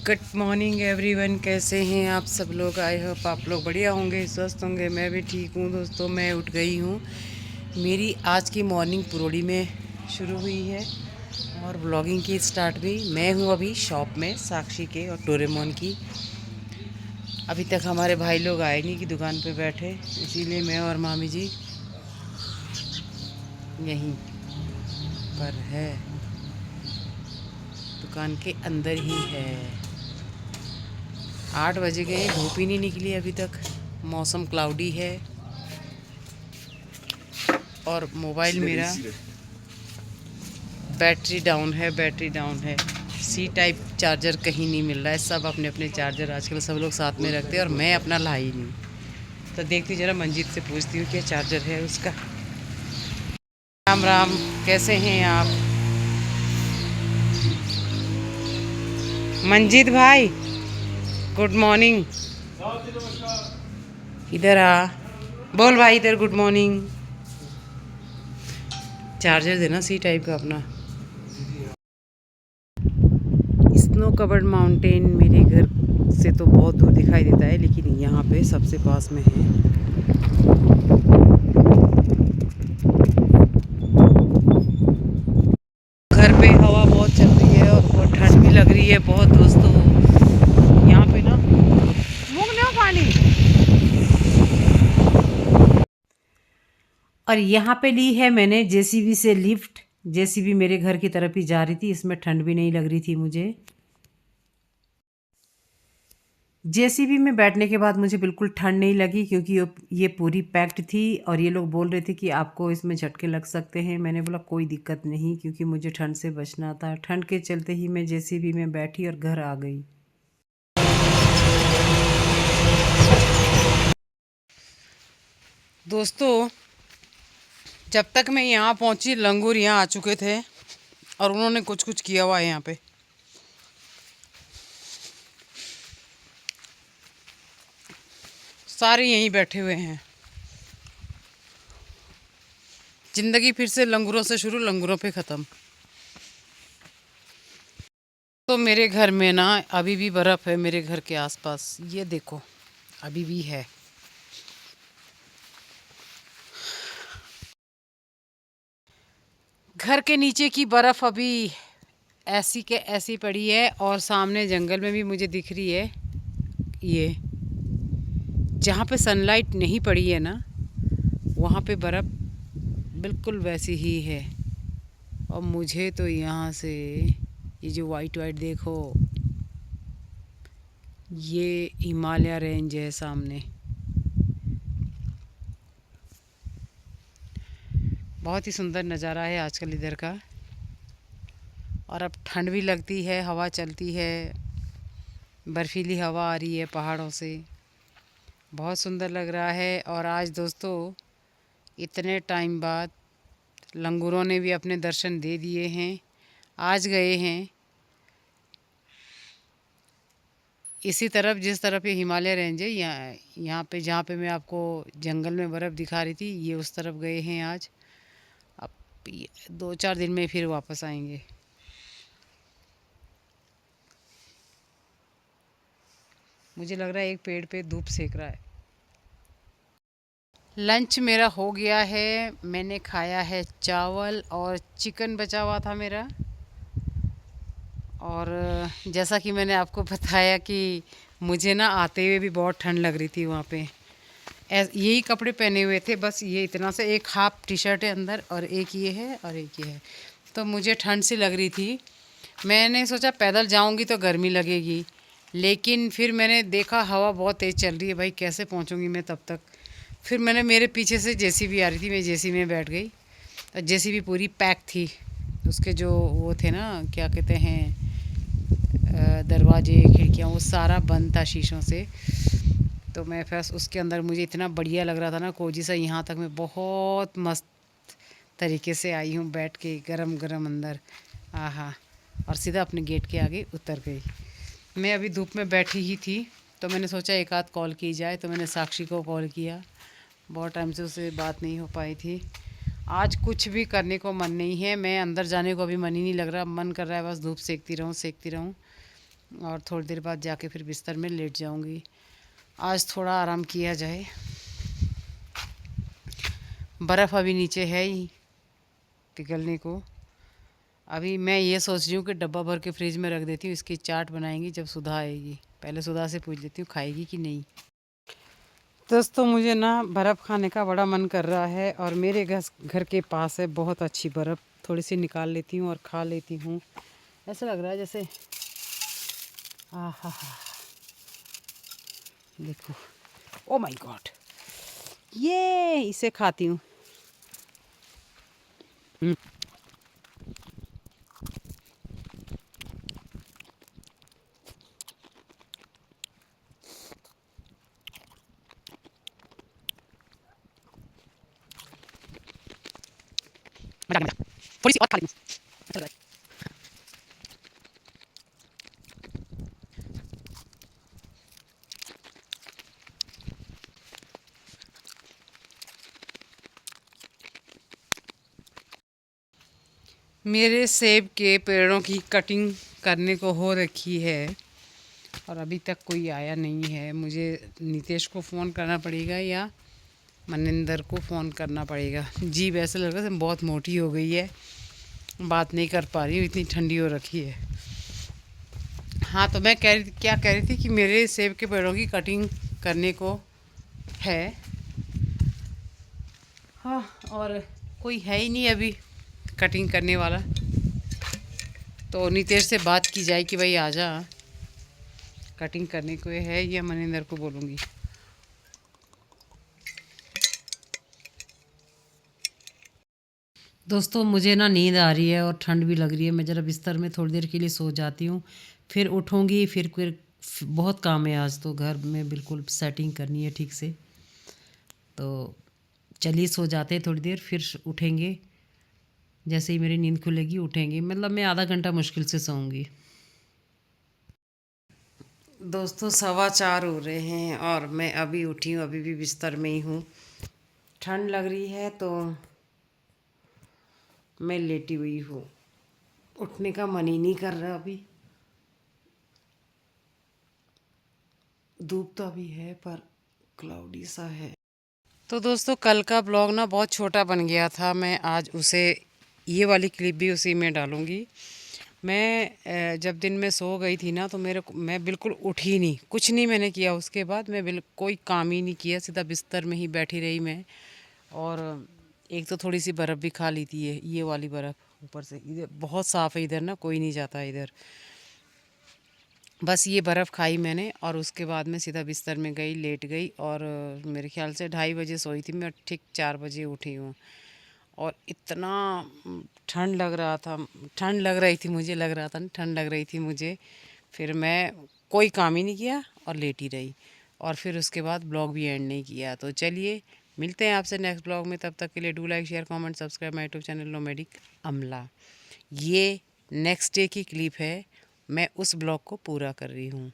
Good morning everyone, कैसे हैं आप सब लोग। आई होप आप लोग बढ़िया होंगे, स्वस्थ होंगे। मैं भी ठीक हूँ दोस्तों। मैं उठ गई हूँ। मेरी आज की मॉर्निंग पुरोड़ी में शुरू हुई है और व्लॉगिंग की स्टार्ट भी। मैं हूँ अभी शॉप में, साक्षी के और डोरेमोन की। अभी तक हमारे भाई लोग आए नहीं कि दुकान पे बैठे, इसीलिए मैं और मामी जी यहीं पर है, दुकान के अंदर ही है। 8 बजे गए, धूप ही नहीं निकली अभी तक। मौसम क्लाउडी है और मोबाइल मेरा बैटरी डाउन है। सी टाइप चार्जर कहीं नहीं मिल रहा है। सब अपने अपने चार्जर आजकल सब लोग साथ में रखते हैं और मैं अपना ला ही नहीं। तो देखती जरा मंजीत से पूछती हूँ क्या चार्जर है उसका। राम राम, कैसे हैं आप मंजीत भाई? Good morning. इधर आ, बोल भाई इधर गुड मॉर्निंग। चार्जर देना सी टाइप का अपना। स्नो कवर्ड माउंटेन मेरे घर से तो बहुत दूर दिखाई देता है, लेकिन यहाँ पे सबसे पास में है। घर पे हवा बहुत चल रही है और ठंड भी लग रही है बहुत दोस्तों। यहाँ पे ना मूंग ना पानी। और यहाँ पे ली है मैंने जेसीबी से लिफ्ट। जेसीबी मेरे घर की तरफ ही जा रही थी, इसमें ठंड भी नहीं लग रही थी मुझे। जेसीबी में बैठने के बाद मुझे बिल्कुल ठंड नहीं लगी, क्योंकि ये पूरी पैक्ड थी और ये लोग बोल रहे थे कि आपको इसमें झटके लग सकते हैं। मैंने बोला कोई दिक्कत नहीं, क्योंकि मुझे ठंड से बचना था। ठंड के चलते ही मैं जेसीबी में बैठी और घर आ गई। दोस्तों, जब तक मैं यहाँ पहुँची लंगूर यहाँ आ चुके थे और उन्होंने कुछ कुछ किया हुआ है यहाँ पे। सारे यहीं बैठे हुए हैं। जिंदगी फिर से लंगूरों से शुरू, लंगूरों पे ख़त्म। तो मेरे घर में ना अभी भी बर्फ़ है, मेरे घर के आसपास ये देखो अभी भी है। घर के नीचे की बर्फ़ अभी ऐसी के ऐसी पड़ी है और सामने जंगल में भी मुझे दिख रही है। ये जहाँ पे सनलाइट नहीं पड़ी है ना, वहाँ पे बर्फ़ बिल्कुल वैसी ही है। और मुझे तो यहाँ से ये जो वाइट वाइट देखो, ये हिमालय रेंज है सामने। बहुत ही सुंदर नज़ारा है आजकल इधर का। और अब ठंड भी लगती है, हवा चलती है, बर्फीली हवा आ रही है पहाड़ों से। बहुत सुंदर लग रहा है। और आज दोस्तों इतने टाइम बाद लंगूरों ने भी अपने दर्शन दे दिए हैं। आज गए हैं इसी तरफ, जिस तरफ ये हिमालय रेंज है, यहाँ पे जहाँ पे मैं आपको जंगल में बर्फ़ दिखा रही थी, ये उस तरफ गए हैं आज। अब 2-4 दिन में फिर वापस आएंगे। मुझे लग रहा है एक पेड़ पे धूप सेक रहा है। लंच मेरा हो गया है। मैंने खाया है चावल और चिकन बचा हुआ था मेरा। और जैसा कि मैंने आपको बताया कि मुझे ना आते हुए भी बहुत ठंड लग रही थी वहाँ पे। यही कपड़े पहने हुए थे, बस ये इतना से, एक हाफ टी शर्ट है अंदर और एक ये है और एक ये है। तो मुझे ठंड सी लग रही थी। मैंने सोचा पैदल जाऊंगी तो गर्मी लगेगी, लेकिन फिर मैंने देखा हवा बहुत तेज़ चल रही है, भाई कैसे पहुंचूंगी मैं तब तक। फिर मैंने, मेरे पीछे से जेसीबी आ रही थी, मैं जेसीबी में बैठ गई और जेसीबी पूरी पैक थी। उसके जो वो थे ना, क्या कहते हैं, दरवाजे खिड़कियाँ, वो सारा बंद था शीशों से। तो मैं फर्स्ट उसके अंदर, मुझे इतना बढ़िया लग रहा था ना कोजी सा। यहाँ तक मैं बहुत मस्त तरीके से आई हूँ बैठ के, गरम गरम अंदर। आहा। और सीधा अपने गेट के आगे उतर गई। मैं अभी धूप में बैठी ही थी, तो मैंने सोचा एक आध कॉल की जाए, तो मैंने साक्षी को कॉल किया। बहुत टाइम से उससे बात नहीं हो पाई थी। आज कुछ भी करने को मन नहीं है, मैं अंदर जाने को अभी मन ही नहीं लग रहा। मन कर रहा है बस धूप सेकती रहूँ सेकती रहूँ। और थोड़ी देर बाद जाके फिर बिस्तर में लेट जाऊंगी। आज थोड़ा आराम किया जाए। बर्फ़ अभी नीचे है ही पिघलने को। अभी मैं ये सोच रही हूँ कि डब्बा भर के फ्रिज में रख देती हूँ, इसकी चाट बनाएंगी जब सुधा आएगी। पहले सुधा से पूछ लेती हूँ खाएगी कि नहीं। दोस्तों मुझे ना बर्फ़ खाने का बड़ा मन कर रहा है और मेरे घर के पास है बहुत अच्छी बर्फ़। थोड़ी सी निकाल लेती हूँ और खा लेती हूँ। ऐसा लग रहा है जैसे आहा हा, देखो, ओ माय गॉड, ये इसे खाती हूँ। थोड़ी सी और खा लेती हूँ। अच्छा लग रहा है। मेरे सेब के पेड़ों की कटिंग करने को हो रखी है और अभी तक कोई आया नहीं है। मुझे नितेश को फ़ोन करना पड़ेगा या मनिंदर को फ़ोन करना पड़ेगा। जी वैसे लग रहा है बहुत मोटी हो गई है, बात नहीं कर पा रही हूँ, इतनी ठंडी हो रखी है। हाँ तो मैं क्या कह रही थी कि मेरे सेब के पेड़ों की कटिंग करने को है। हाँ, और कोई है ही नहीं अभी कटिंग करने वाला, तो नितेश से बात की जाए कि भाई आजा कटिंग करने को है, या मनिंदर को बोलूँगी। दोस्तों मुझे ना नींद आ रही है और ठंड भी लग रही है। मैं ज़रा बिस्तर में थोड़ी देर के लिए सो जाती हूँ, फिर उठूँगी। फिर बहुत काम है आज तो, घर में बिल्कुल सेटिंग करनी है ठीक से। तो चलिए सो जाते हैं थोड़ी देर, फिर उठेंगे जैसे ही मेरी नींद खुलेगी उठेंगे। मतलब मैं आधा घंटा मुश्किल से सोऊंगी। दोस्तों 4:15 हो रहे हैं और मैं अभी उठी हूँ, अभी भी बिस्तर में ही हूँ। ठंड लग रही है तो मैं लेटी हुई हूँ, उठने का मन ही नहीं कर रहा अभी। धूप तो अभी है पर क्लाउडी सा है। तो दोस्तों कल का ब्लॉग ना बहुत छोटा बन गया था, मैं आज उसे, ये वाली क्लिप भी उसी में डालूँगी। मैं जब दिन में सो गई थी ना तो मैं बिल्कुल उठी नहीं, कुछ नहीं मैंने किया। उसके बाद मैं कोई काम ही नहीं किया, सीधा बिस्तर में ही बैठी रही मैं। और एक तो थोड़ी सी बर्फ़ भी खा ली थी, ये वाली बर्फ़ ऊपर से। इधर बहुत साफ़ है, इधर ना कोई नहीं जाता इधर। बस ये बर्फ़ खाई मैंने और उसके बाद मैं सीधा बिस्तर में गई, लेट गई। और मेरे ख्याल से 2:30 बजे सोई थी मैं, ठीक 4 बजे उठी हूँ। और इतना ठंड लग रहा था, ठंड लग रही थी मुझे, लग रहा था ना ठंड लग रही थी मुझे। फिर मैं कोई काम ही नहीं किया और लेटी रही, और फिर उसके बाद ब्लॉग भी एंड नहीं किया। तो चलिए मिलते हैं आपसे नेक्स्ट ब्लॉग में, तब तक के लिए do like share comment subscribe my YouTube channel nomadic अमला। ये नेक्स्ट डे की क्लिप है, मैं उस ब्लॉग को पूरा कर रही हूँ।